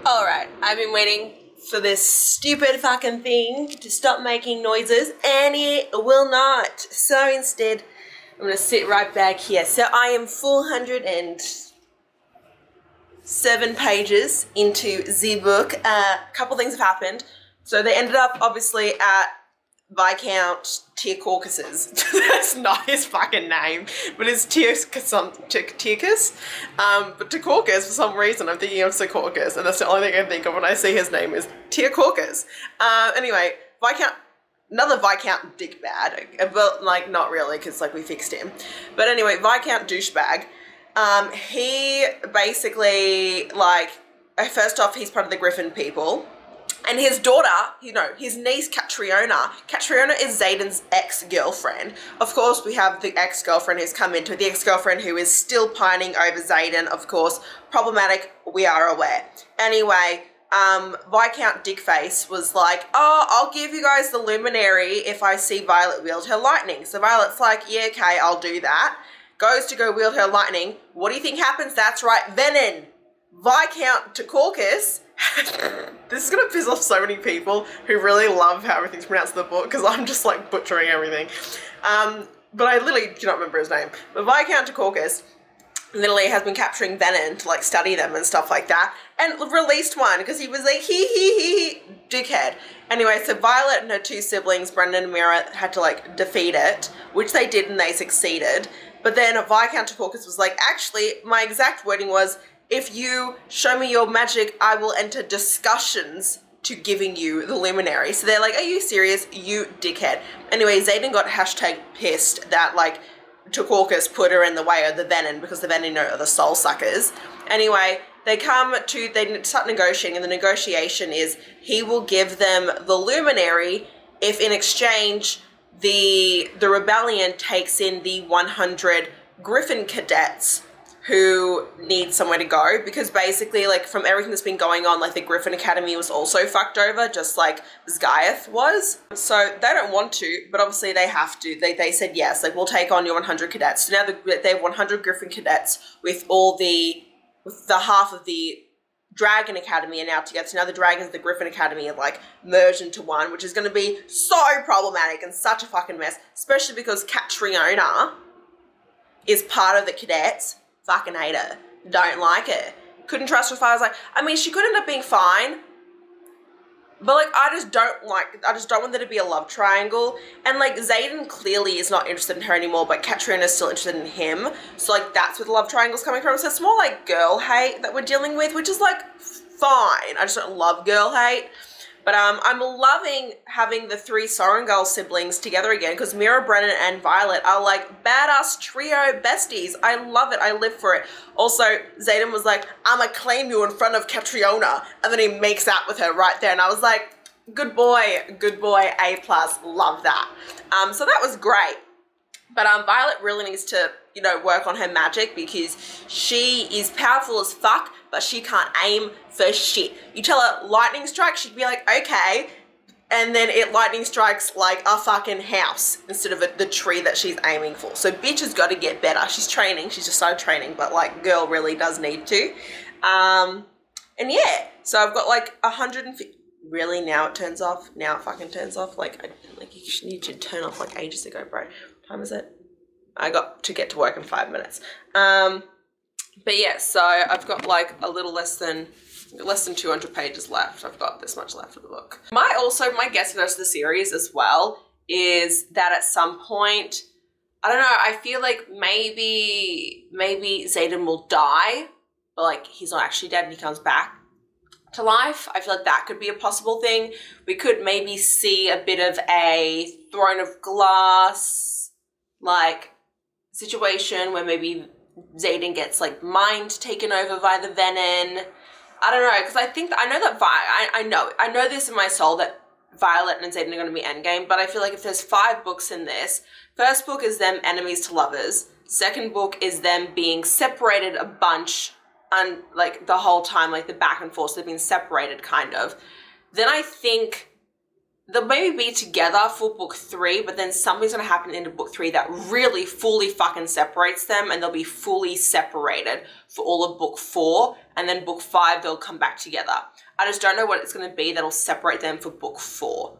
Alright, I've been waiting for this stupid fucking thing to stop making noises, and it will not. So instead, I'm going to sit right back here. So I am 407 pages into the book. A couple things have happened. So they ended up obviously at Viscount Tirkus. That's not his fucking name, but it's Tirkus. But Tirkus, for some reason, I'm thinking of Secaucus, and that's the only thing I think of when I see his name is Tirkus. Anyway, another Viscount dickbag, but like not really, because like we fixed him. But anyway, Viscount douchebag. He basically like first off, he's part of the Griffin people. And his daughter, his niece, Catriona is Xaden's ex-girlfriend. Of course, we have the ex-girlfriend who's come into it, the ex-girlfriend who is still pining over Xaden, of course. Problematic, we are aware. Anyway, Viscount Dickface was like, oh, I'll give you guys the luminary if I see Violet wield her lightning. So Violet's like, yeah, okay, I'll do that. Goes to go wield her lightning. What do you think happens? That's right, Venin. Viscount Tirkus. This is going to piss off so many people who really love how everything's pronounced in the book, because I'm just like butchering everything. But I literally do not remember his name. But Viscount Tirkus literally has been capturing Venin to like study them and stuff like that, and released one because he was like, he, dickhead. Anyway, so Violet and her two siblings, Brendan and Mira, had to like defeat it, which they did and they succeeded. But then Viscount Tirkus was like, actually, my exact wording was, if you show me your magic, I will enter discussions to giving you the luminary. So they're like, are you serious, you dickhead? Anyway, Xaden got hashtag pissed that like Tirkus put her in the way of the Venin, because the Venin are the soul suckers. Anyway, they start negotiating, and the negotiation is he will give them the luminary if in exchange the rebellion takes in the 100 Griffin cadets who need somewhere to go, because basically, like, from everything that's been going on, like, the Griffin Academy was also fucked over, just like Zgaiath was. So they don't want to, but obviously they have to. They said yes, like, we'll take on your 100 cadets. So now they have 100 Griffin cadets with the half of the Dragon Academy are now together. So now the Dragons and the Griffin Academy are like merged into one, which is going to be so problematic and such a fucking mess, especially because Catriona is part of the cadets. Fucking hate her. Don't like her. Couldn't trust her father. Like, I mean, she could end up being fine, But, like, I just don't want there to be a love triangle. And, like, Xaden clearly is not interested in her anymore, but Katrina is still interested in him. So, like, that's where the love triangle's coming from. So it's more like girl hate that we're dealing with, which is, like, fine. I just don't love girl hate. But I'm loving having the 3 ᴛᴏᴏᴅ siblings together again, because Mira, Brennan, and Violet are like badass trio besties. I love it. I live for it. Also, Xaden was like, I'ma claim you in front of Catriona, and then he makes out with her right there. And I was like, good boy, A+, love that. So that was great. But Violet really needs to, you know, work on her magic, because she is powerful as fuck, but she can't aim for shit. You tell her lightning strike, she'd be like, okay. And then it lightning strikes like a fucking house instead of the tree that she's aiming for. So bitch has got to get better. She's training. She's just started training, but like girl really does need to. And yeah, so I've got like 150. Really, now it turns off? Now it fucking turns off? Like you need to turn off like ages ago, bro. What time is it? I got to get to work in 5 minutes. But yeah, so I've got like a little less than 200 pages left. I've got this much left of the book. My guess for the rest of the series as well is that at some point, I don't know, I feel like maybe Xaden will die, but like he's not actually dead and he comes back to life. I feel like that could be a possible thing. We could maybe see a bit of a throne of glass like situation where maybe Xaden gets like mind taken over by the venom. I don't know, because I know this in my soul that Violet and Xaden are going to be endgame, but I feel like if there's 5 books in this, first book is them enemies to lovers, second book is them being separated a bunch and like the whole time, like the back and forth, so they've been separated kind of. Then I think they'll maybe be together for book 3, but then something's going to happen into book 3 that really fully fucking separates them, and they'll be fully separated for all of book 4, and then book 5 they'll come back together. I just don't know what it's going to be that'll separate them for book 4.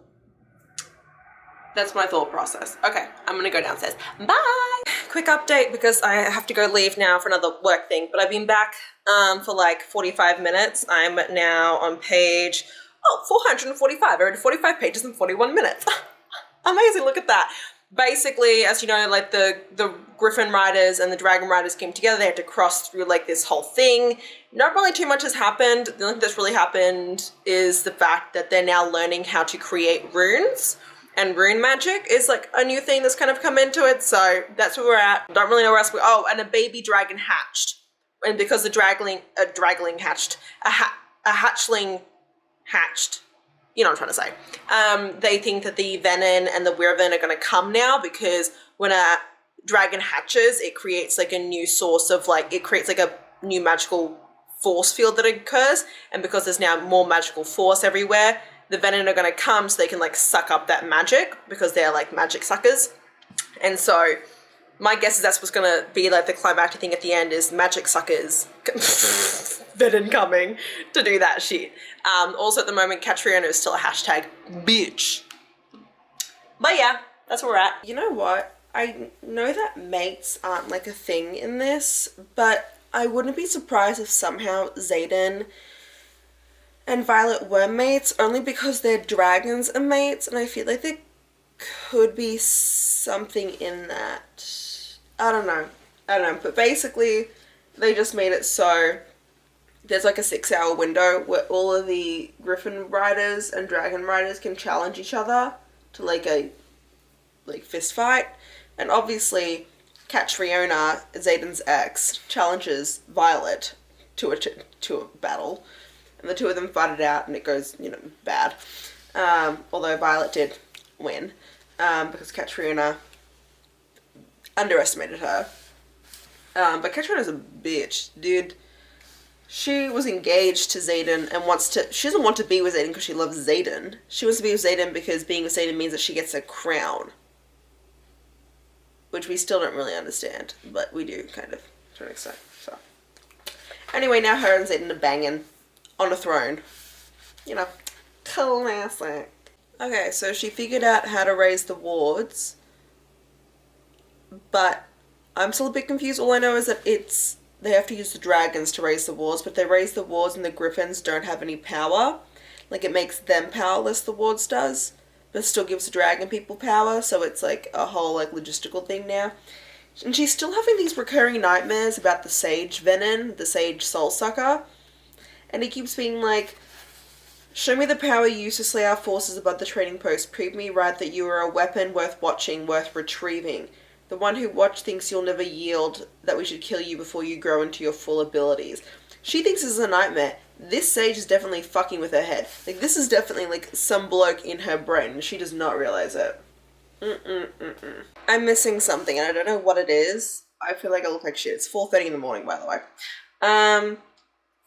That's my thought process. Okay, I'm going to go downstairs. Bye! Quick update, because I have to go leave now for another work thing, but I've been back for like 45 minutes. I'm now on page 445. I read 45 pages in 41 minutes. Amazing, look at that. Basically, as you know, like the Griffin Riders and the Dragon Riders came together. They had to cross through like this whole thing. Not really too much has happened. The only thing that's really happened is the fact that they're now learning how to create runes. And rune magic is like a new thing that's kind of come into it. So that's where we're at. Don't really know where else and a baby dragon hatched. And because the hatchling hatched, you know what I'm trying to say. They think that the venom and the wyvern are going to come now, because when a dragon hatches, it creates like a new source of it creates like a new magical force field that occurs. And because there's now more magical force everywhere, the venom are going to come so they can like suck up that magic, because they're like magic suckers. And so my guess is that's what's going to be like the climactic thing at the end, is magic suckers venom coming to do that shit. Also at the moment, Catriona is still a hashtag bitch. But yeah, that's where we're at. You know what? I know that mates aren't like a thing in this, but I wouldn't be surprised if somehow Xaden and Violet were mates, only because they're dragons and mates, and I feel like there could be something in that. I don't know, but basically they just made it so there's like a 6-hour window where all of the Griffin Riders and Dragon Riders can challenge each other to like a fist fight. And obviously Catriona, Xaden's ex, challenges Violet to a battle, and the two of them fight it out, and it goes, bad. Although Violet did win, because Catriona underestimated her. But Catriona's a bitch, dude. She was engaged to Xaden and she doesn't want to be with Xaden because she loves Xaden. She wants to be with Xaden because being with Xaden means that she gets a crown. Which we still don't really understand, but we do kind of, to an extent, so. Anyway, now her and Xaden are banging on a throne. Classic. Okay, so she figured out how to raise the wards, but I'm still a bit confused. All I know is that they have to use the dragons to raise the wards, but they raise the wards and the griffins don't have any power. Like, it makes them powerless, the wards does, but still gives the dragon people power, so it's like a whole like logistical thing now. And she's still having these recurring nightmares about the sage venom, the sage soul sucker, and he keeps being like, show me the power you use to slay our forces above the trading post. Prove me right that you are a weapon worth watching, worth retrieving. The one who watched thinks you'll never yield, that we should kill you before you grow into your full abilities. She thinks this is a nightmare. This sage is definitely fucking with her head. Like, this is definitely like some bloke in her brain, and she does not realize it. I'm missing something, and I don't know what it is. I feel like I look like shit. It's 4:30 in the morning, by the way.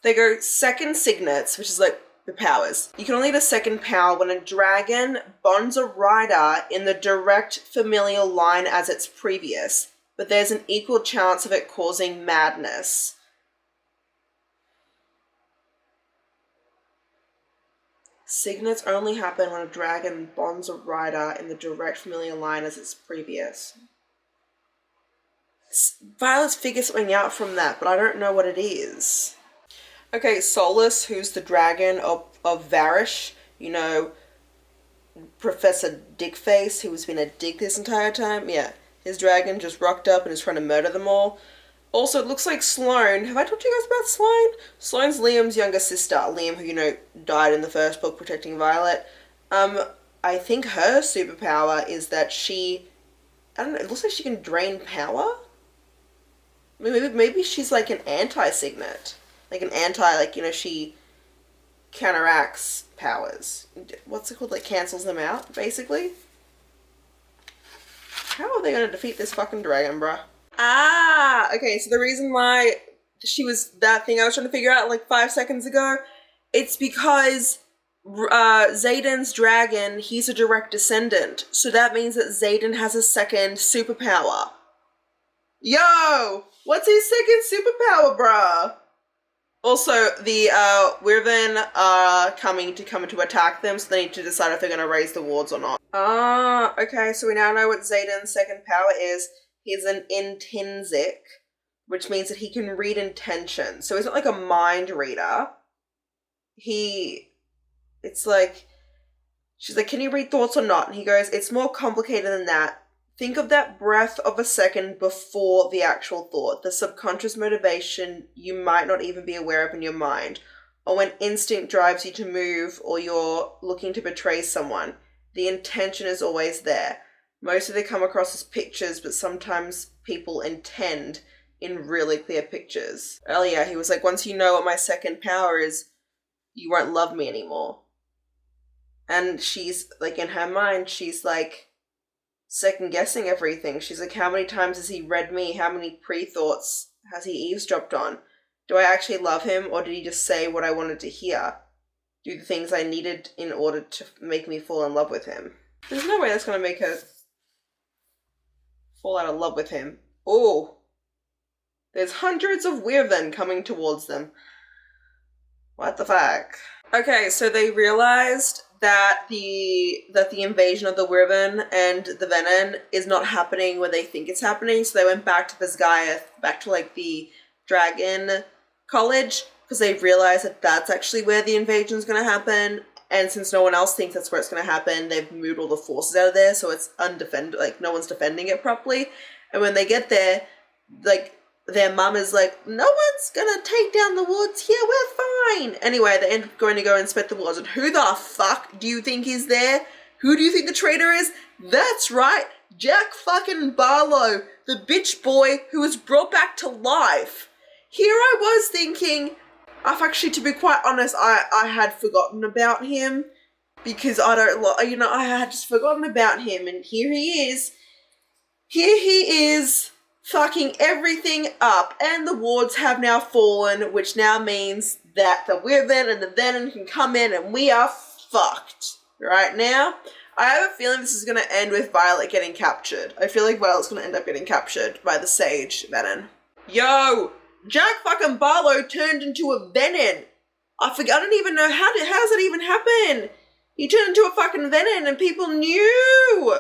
They go second signets, which is like the powers. You can only get a second power when a dragon bonds a rider in the direct familial line as its previous, but there's an equal chance of it causing madness. Signets only happen when a dragon bonds a rider in the direct familiar line as its previous. Violet's figured something out from that, but I don't know what it is. Okay, Solus, who's the dragon of Varish, you know, Professor Dickface, who has been a dick this entire time. Yeah, his dragon just rocked up and is trying to murder them all. Also, it looks like Sloane. Have I told you guys about Sloane? Sloane's Liam's younger sister. Liam, who, you know, died in the first book protecting Violet. I think her superpower is that she, I don't know, it looks like she can drain power? Maybe she's like an anti-signet. Like an like, you know, she counteracts powers. What's it called? Like, cancels them out, basically. How are they going to defeat this fucking dragon, bruh? Ah, okay, so the reason why she was that thing I was trying to figure out like 5 seconds ago, it's because Xaden's dragon, he's a direct descendant. So that means that Xaden has a second superpower. Yo! What's his second superpower, bruh? Also, the ɪṛvɪn are coming to attack them, so they need to decide if they're going to raise the wards or not. Ah, okay, so we now know what Xaden's second power is. He's an intrinsic, which means that he can read intention. So he's not like a mind reader. It's like, she's like, can you read thoughts or not? And he goes, it's more complicated than that. Think of that breath of a second before the actual thought, the subconscious motivation you might not even be aware of in your mind, or when instinct drives you to move or you're looking to betray someone. The intention is always there. Mostly they come across as pictures, but sometimes people intend in really clear pictures. Earlier, he was like, once you know what my second power is, you won't love me anymore. And she's, like, in her mind, she's, like, second-guessing everything. She's like, how many times has he read me? How many pre-thoughts has he eavesdropped on? Do I actually love him, or did he just say what I wanted to hear? Do the things I needed in order to make me fall in love with him? There's no way that's going to make her fall out of love with him. Oh, there's hundreds of ɪṛvɪn coming towards them. What the fuck? Okay, so they realized that the invasion of the ɪṛvɪn and the venom is not happening where they think it's happening, so they went back to Vizgaiath, back to like the dragon college, because they realized that that's actually where the invasion is going to happen. And since no one else thinks that's where it's going to happen, they've moved all the forces out of there, so it's undefended, like, no one's defending it properly. And when they get there, like, their mum is like, no one's going to take down the wards here, we're fine. Anyway, they end up going to go inspect the wards, and who the fuck do you think is there? Who do you think the traitor is? That's right, Jack fucking Barlow, the bitch boy who was brought back to life. Here I was thinking, actually, to be quite honest, I had forgotten about him, because I had just forgotten about him, and here he is. Here he is, fucking everything up, and the wards have now fallen, which now means that the ɪṛvɪn and the venom can come in, and we are fucked. Right now, I have a feeling this is going to end with Violet getting captured. I feel like Violet's going to end up getting captured by the sage venom. Yo! Jack fucking Barlow turned into a venom. I don't even know how does that even happen? He turned into a fucking venom and people knew.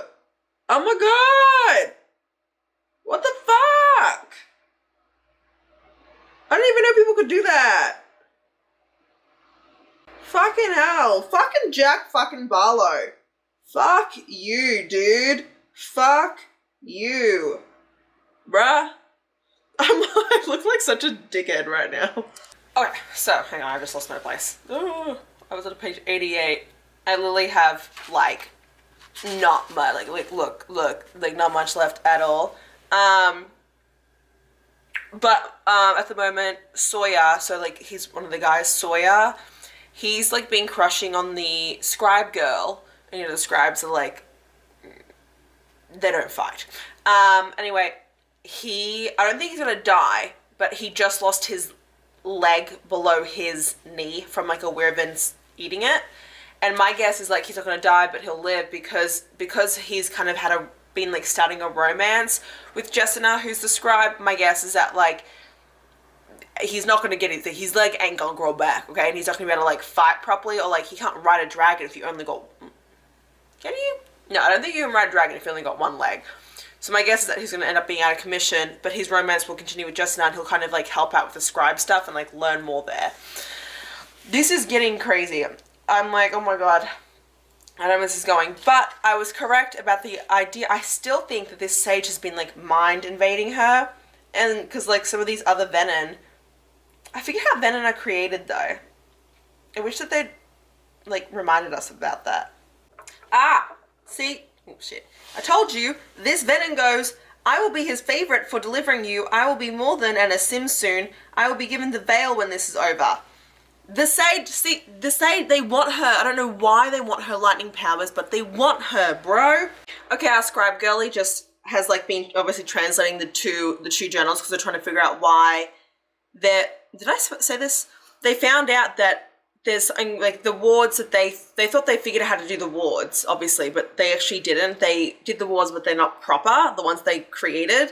Oh my god. What the fuck? I didn't even know people could do that. Fucking hell. Fucking Jack fucking Barlow. Fuck you, dude. Fuck you. Bruh. I look like such a dickhead right now. Okay, so hang on, I just lost my place. Oh, I was at page 88. I literally have like not much, like look, like not much left at all. But at the moment, Sawyer, so like he's one of the guys, Sawyer, he's like been crushing on the scribe girl, and you know the scribes are like, they don't fight. Anyway, I don't think he's gonna die, but he just lost his leg below his knee from like a wyvern eating it. And my guess is like he's not gonna die, but he'll live because he's kind of been like starting a romance with Jessina, who's the scribe. My guess is that like he's not gonna get anything. His leg ain't gonna grow back, okay? And he's not gonna be able to like fight properly, or like he can't ride a dragon if you only got. Can you? No, I don't think you can ride a dragon if you only got one leg. So my guess is that he's going to end up being out of commission, but his romance will continue with Jessina, and he'll kind of like help out with the scribe stuff and like learn more there. This is getting crazy. I'm like, oh my god, I don't know where this is going. But I was correct about the idea. I still think that this sage has been like mind invading her, and because like some of these other venin, I forget how venin are created though. I wish that they'd like reminded us about that. See? Oh shit. I told you, this venin goes, I will be his favourite for delivering you. I will be more than an ɪᴛ soon. I will be given the veil when this is over. The sage, they want her. I don't know why they want her lightning powers, but they want her, bro. Okay, our scribe girlie just has like been obviously translating the two journals because they're trying to figure out why did I say this? They found out that there's like the wards that they thought they figured out how to do the wards, obviously, but they actually didn't. They did the wards, but they're not proper, the ones they created.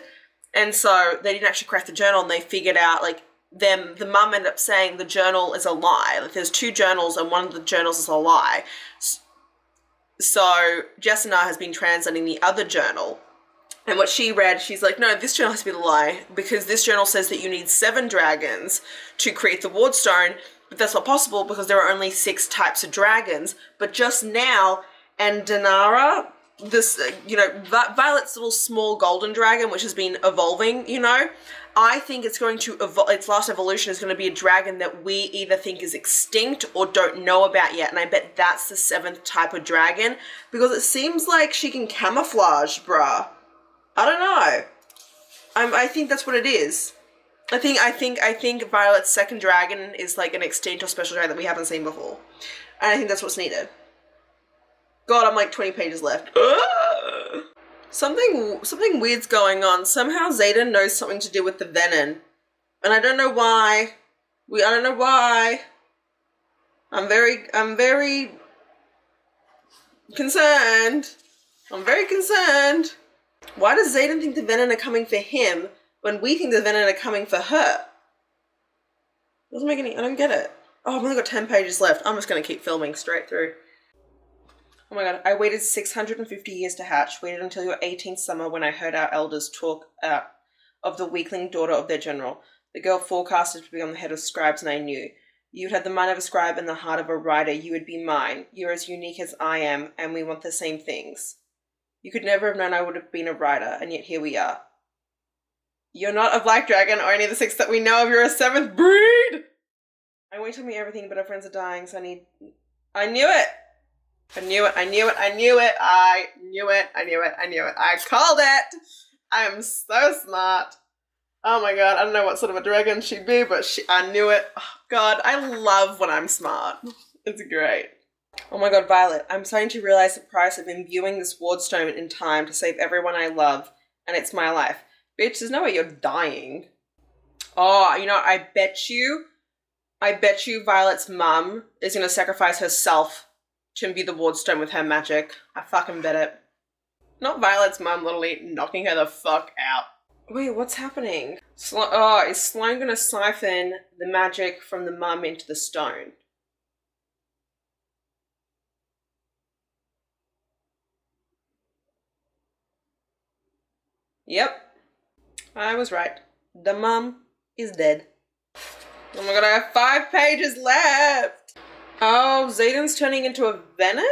And so they didn't actually crack the journal, and they figured out like the mum ended up saying the journal is a lie. Like there's two journals and one of the journals is a lie. So Jessina has been translating the other journal. And what she read, she's like, no, this journal has to be the lie because this journal says that you need 7 dragons to create the ward stone. But that's not possible because there are only 6 types of dragons. But just now, and Danara, this, Violet's little small golden dragon, which has been evolving, I think it's going to its last evolution is going to be a dragon that we either think is extinct or don't know about yet. And I bet that's the 7th type of dragon because it seems like she can camouflage, bruh. I don't know. I think that's what it is. I think Violet's 2nd dragon is like an extinct or special dragon that we haven't seen before. And I think that's what's needed. God, I'm like 20 pages left. Something weird's going on. Somehow Xaden knows something to do with the venin. And I don't know why. I don't know why. I'm very concerned. I'm very concerned. Why does Xaden think the venin are coming for him when we think the venin are coming for her? Doesn't make any, I don't get it. Oh, I've only got 10 pages left. I'm just going to keep filming straight through. Oh my god, I waited 650 years to hatch. Waited until your 18th summer when I heard our elders talk of the weakling daughter of their general. The girl forecasted to be on the head of scribes, and I knew. You had the mind of a scribe and the heart of a writer. You would be mine. You're as unique as I am, and we want the same things. You could never have known I would have been a writer, and yet here we are. You're not a black dragon or any of the 6 that we know of. You're a 7th breed! I won't tell me everything, but our friends are dying, so I knew it! I knew it! I called it! I am so smart. Oh my god, I don't know what sort of a dragon she'd be, but I knew it. Oh god, I love when I'm smart. It's great. Oh my god, Violet, I'm starting to realize the price of imbuing this ward stone in time to save everyone I love, and it's my life. Bitch, there's no way you're dying. Oh, I bet you Violet's mum is going to sacrifice herself to imbue the ward stone with her magic. I fucking bet it. Not Violet's mum literally knocking her the fuck out. Wait, what's happening? Is Sloane going to siphon the magic from the mum into the stone? Yep. I was right. The mum is dead. Oh my god, I have 5 pages left! Oh, ᴛɪδᴛ's turning into a venom?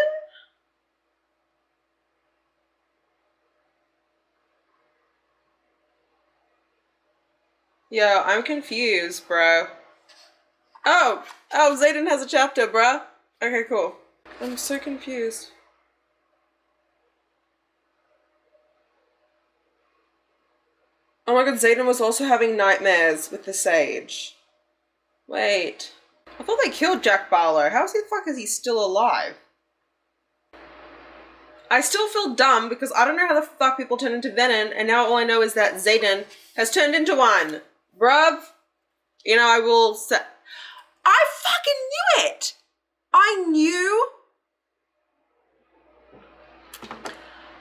Yo, I'm confused, bro. Oh, ᴛɪδᴛ has a chapter, bro. Okay, cool. I'm so confused. Oh my god, ᴛɪδᴛ was also having nightmares with the sage. Wait. I thought they killed Jack Barlow. How the fuck is he still alive? I still feel dumb because I don't know how the fuck people turn into venom, and now all I know is that ᴛɪδᴛ has turned into one. Bruv. You know, I will say... I fucking knew it! I knew...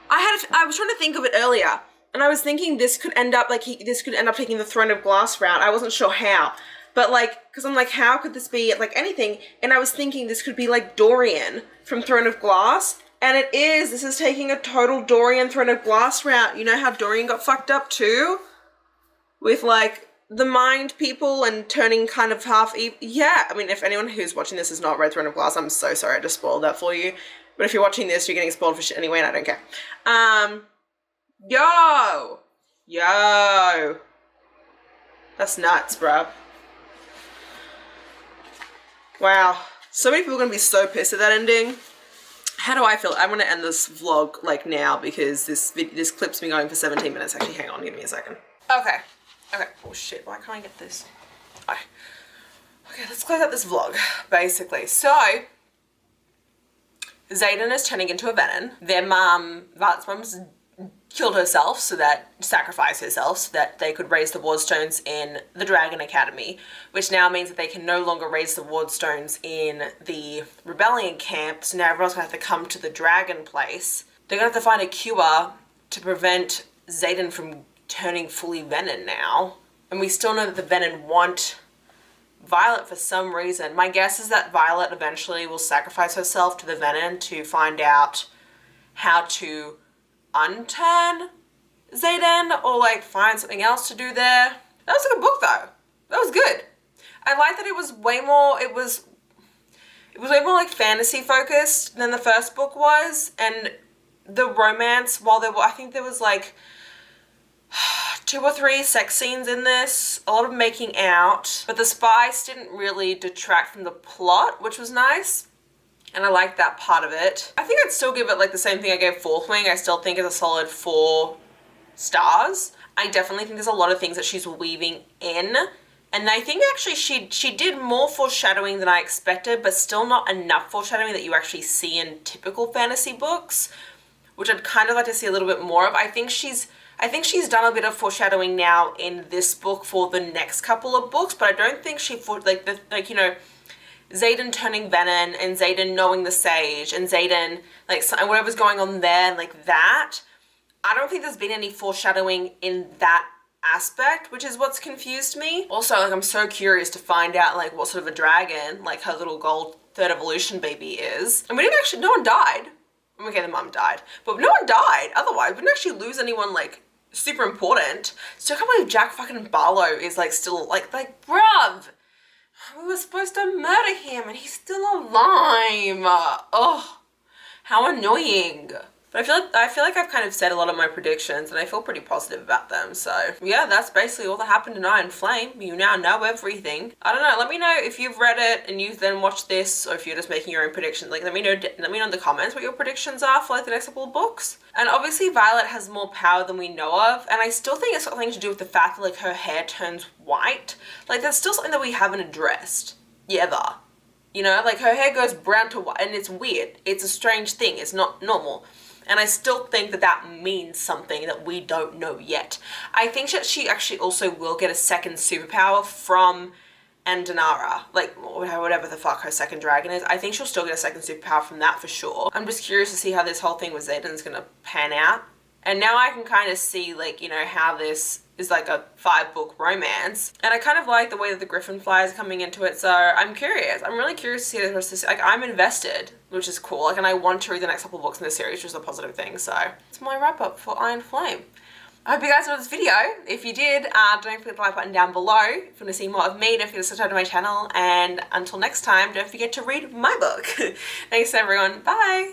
I was trying to think of it earlier, and I was thinking this could end up, like, this could end up taking the Throne of Glass route. I wasn't sure how. But, like, because I'm like, how could this be, like, anything? And I was thinking this could be, like, Dorian from Throne of Glass. And it is. This is taking a total Dorian Throne of Glass route. You know how Dorian got fucked up, too? With, like, the mind people and turning kind of half evil. Yeah, I mean, if anyone who's watching this has not read Throne of Glass, I'm so sorry I just spoiled that for you. But if you're watching this, you're getting spoiled for shit anyway, and I don't care. Yo. That's nuts, bro. Wow. So many people are going to be so pissed at that ending. How do I feel? I'm going to end this vlog, like, now because this clip's been going for 17 minutes. Actually, hang on. Give me a second. Okay. Oh, shit. Why can't I get this? Okay, let's close out this vlog, basically. So... ᴛɪδᴛ is turning into a venom. Their mum, Violet's mum's killed herself sacrificed herself so that they could raise the wardstones in the Dragon Academy, which now means that they can no longer raise the wardstones in the rebellion camp, so now everyone's gonna have to come to the dragon place. They're gonna have to find a cure to prevent ᴛɪδᴛ from turning fully venom now. And we still know that the venom want Violet for some reason. My guess is that Violet eventually will sacrifice herself to the venom to find out how to unturn ᴛɪδᴛ or like find something else to do there. That was a good book though. That was good. I like that it was way more, it was way more like fantasy focused than the first book was, and the romance, while there were, I think there was like 2 or 3 sex scenes in this, a lot of making out, but the spice didn't really detract from the plot, which was nice. And I liked that part of it. I think I'd still give it like the same thing I gave Fourth Wing. I still think it's a solid 4 stars. I definitely think there's a lot of things that she's weaving in. And I think actually she did more foreshadowing than I expected, but still not enough foreshadowing that you actually see in typical fantasy books, which I'd kind of like to see a little bit more of. I think she's done a bit of foreshadowing now in this book for the next couple of books, but I don't think you know, ᴛɪδᴛ turning venom and ᴛɪδᴛ knowing the sage and ᴛɪδᴛ like whatever's going on there, like that. I don't think there's been any foreshadowing in that aspect, which is what's confused me. Also, like, I'm so curious to find out like what sort of a dragon like her little gold 3rd evolution baby is. And we didn't actually, no one died. Okay, the mum died, but no one died otherwise. We didn't actually lose anyone like super important. So I can't believe Jack fucking Barlow is like still like bruv, we were supposed to murder him and he's still alive. Oh, how annoying. But I feel like I've kind of said a lot of my predictions and I feel pretty positive about them. So yeah, that's basically all that happened in Iron Flame. You now know everything. I don't know, let me know if you've read it and you've then watched this, or if you're just making your own predictions. Like let me know in the comments what your predictions are for like the next couple of books. And obviously Violet has more power than we know of, and I still think it's something to do with the fact that like her hair turns white. Like that's still something that we haven't addressed ever. You know, like her hair goes brown to white, and it's weird. It's a strange thing. It's not normal. And I still think that that means something that we don't know yet. I think that she actually also will get a second superpower from Andanara, like whatever the fuck her second dragon is. I think she'll still get a second superpower from that for sure. I'm just curious to see how this whole thing with ᴛɪδᴛ is gonna pan out. And now I can kind of see like, you know, how this is like a 5-book romance. And I kind of like the way that the Griffin flies coming into it. So I'm curious. I'm really curious to see the rest of this. Like I'm invested, which is cool. Like, and I want to read the next couple of books in the series, which is a positive thing. So it's my wrap up for Iron Flame. I hope you guys enjoyed this video. If you did, don't forget the like button down below. If you want to see more of me, don't forget to subscribe to my channel. And until next time, don't forget to read my book. Thanks everyone. Bye.